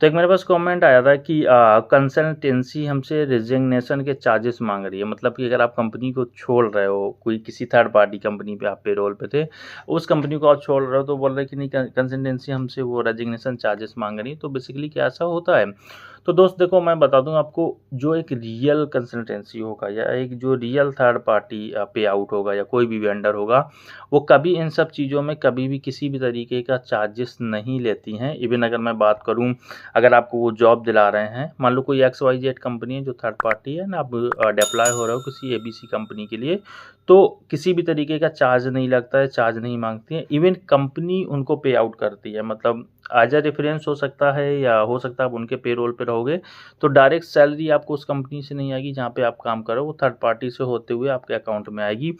तो एक मेरे पास कमेंट आया था कि कंसल्टेंसी हमसे रिजिग्नेशन के चार्जेस मांग रही है। मतलब कि अगर आप कंपनी को छोड़ रहे हो, कोई किसी थर्ड पार्टी कंपनी पे आप पेरोल पे थे, उस कंपनी को आप छोड़ रहे हो, तो बोल रहे हैं कि नहीं कंसल्टेंसी हमसे वो रेजिग्नेशन चार्जेस मांग रही है। तो बेसिकली क्या ऐसा होता है? तो दोस्त देखो, मैं बता दूं आपको, जो एक रियल कंसल्टेंसी होगा या एक जो रियल थर्ड पार्टी पे आउट होगा या कोई भी वेंडर होगा, वो कभी इन सब चीज़ों में कभी भी किसी भी तरीके का चार्जेस नहीं लेती हैं। इवन अगर मैं बात करूं, अगर आपको वो जॉब दिला रहे हैं, मान लो कोई XYZ कंपनी है जो थर्ड पार्टी है ना, आप डिप्लॉय हो रहे हो किसी ABC कंपनी के लिए, तो किसी भी तरीके का चार्ज नहीं लगता है, चार्ज नहीं मांगती है। इवन कंपनी उनको पे आउट करती है। मतलब एज अ रेफरेंस हो सकता है या हो सकता है आप उनके पेरोल पे रहोगे, तो डायरेक्ट सैलरी आपको उस कंपनी से नहीं आएगी जहाँ पे आप काम करो, वो थर्ड पार्टी से होते हुए आपके अकाउंट में आएगी।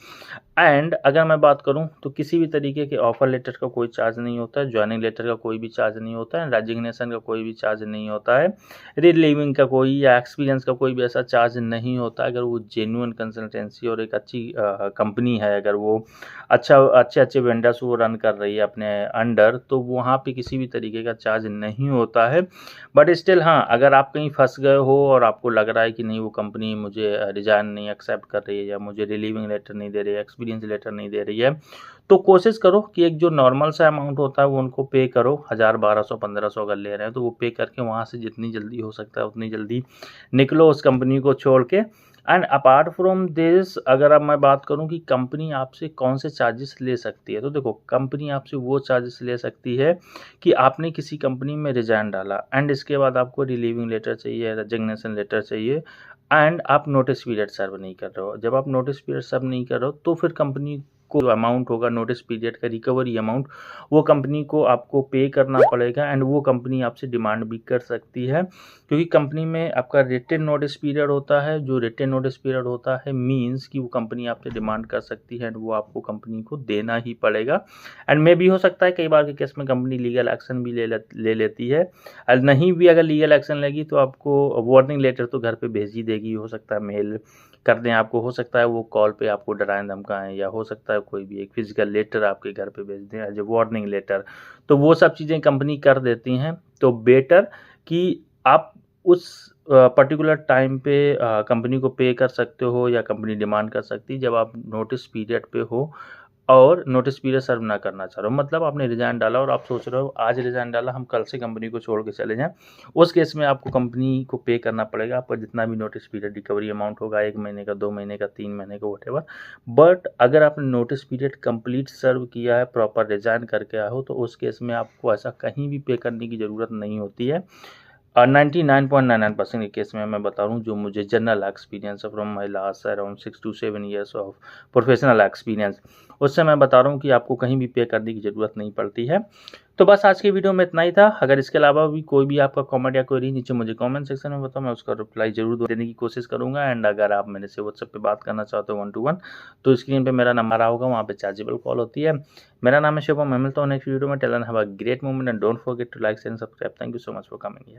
एंड अगर मैं बात करूं तो किसी भी तरीके के ऑफर लेटर का कोई चार्ज नहीं होता है, ज्वाइनिंग लेटर का कोई भी चार्ज नहीं होता है, रेजिग्नेशन का कोई भी चार्ज नहीं होता है, रिलीविंग का कोई या एक्सपीरियंस का कोई भी ऐसा चार्ज नहीं होता। अगर वो जेन्युइन कंसल्टेंसी और एक अच्छी कंपनी है, अगर वो अच्छे अच्छे वेंडर्स वो रन कर रही है अपने अंडर, तो वहाँ पे किसी भी तरीके का चार्ज नहीं होता है। बट स्टिल हाँ, अगर आप कहीं फंस गए हो और आपको लग रहा है कि नहीं वो कंपनी मुझे रिजाइन नहीं एक्सेप्ट कर रही है या मुझे रिलीविंग लेटर नहीं दे रही है, एक्सपीरियंस लेटर नहीं दे रही है, तो कोशिश करो कि एक जो नॉर्मल सा अमाउंट होता है वो उनको पे करो। 1000, 1200, 1500 अगर ले रहे हैं तो वो पे करके वहाँ से जितनी जल्दी हो सकता है उतनी जल्दी निकलो उस कंपनी को छोड़ के। एंड अपार्ट फ्रॉम दिस, अगर अब मैं बात करूं कि कंपनी आपसे कौन से चार्जेस ले सकती है, तो देखो, कंपनी आपसे वो चार्जेस ले सकती है कि आपने किसी कंपनी में रिजाइन डाला एंड इसके बाद आपको रिलीविंग लेटर चाहिए, रेजिग्नेशन लेटर चाहिए, एंड आप नोटिस पीरियड सर्व नहीं कर रहे हो। जब आप नोटिस पीरियड सर्व नहीं कर रहे हो, तो फिर कंपनी को अमाउंट होगा नोटिस पीरियड का, रिकवरी अमाउंट, वो कंपनी को आपको पे करना पड़ेगा। एंड वो कंपनी आपसे डिमांड भी कर सकती है, क्योंकि कंपनी में आपका रिटेन नोटिस पीरियड होता है। जो रिटेन नोटिस पीरियड होता है मीन्स कि वो कंपनी आपसे डिमांड कर सकती है एंड वो आपको कंपनी को देना ही पड़ेगा। एंड मे भी हो सकता है कई बार के केस में कंपनी लीगल एक्शन भी ले लेती है। और नहीं भी अगर लीगल एक्शन लेगी तो आपको वार्निंग लेटर तो घर पे भेज ही देगी। हो सकता है मेल कर दें आपको, हो सकता है वो कॉल पे आपको डराएं धमकाएं, या हो सकता है कोई भी एक फिजिकल लेटर आपके घर पे भेज दें एज ए वार्निंग लेटर। तो वो सब चीज़ें कंपनी कर देती हैं। तो बेटर कि आप उस पर्टिकुलर टाइम पे कंपनी को पे कर सकते हो या कंपनी डिमांड कर सकती है जब आप नोटिस पीरियड पे हो और नोटिस पीरियड सर्व ना करना चाह रहे हो। मतलब आपने रिजाइन डाला और आप सोच रहे हो आज रिजाइन डाला, हम कल से कंपनी को छोड़ के चले जाएं, उस केस में आपको कंपनी को पे करना पड़ेगा आपका जितना भी नोटिस पीरियड रिकवरी अमाउंट होगा, 1 महीने का, 2 महीने का, 3 महीने का, वटेवर। बट अगर आपने नोटिस पीरियड कंप्लीट सर्व किया है, प्रॉपर रिजाइन करके आए हो, तो उस केस में आपको ऐसा कहीं भी पे करने की ज़रूरत नहीं होती है। 99.99% के केस में मैं बता रहा हूँ, जो मुझे जनरल एक्सपीरियंस है from my last around 6 to 7 years of professional experience, उससे मैं बता रहा हूँ कि आपको कहीं भी पे करने की ज़रूरत नहीं पड़ती है। तो बस आज की वीडियो में इतना ही था। अगर इसके अलावा भी कोई भी आपका कमेंट या क्वेरी नीचे मुझे कमेंट सेक्शन में बताओ, मैं उसका रिप्लाई जरूर देने की कोशिश करूँगा। एंड अगर आप मेरे से व्हाट्सएप पे बात करना चाहते हो 1 to 1, तो स्क्रीन पे मेरा नंबर होगा, वहाँ पे चार्जेबल कॉल होती है। मेरा नाम है शुभम, मैं मिलता हूँ नेक्स्ट वीडियो में। Tell have a great moment and don't forget to like and subscribe. Thank you so much for coming here.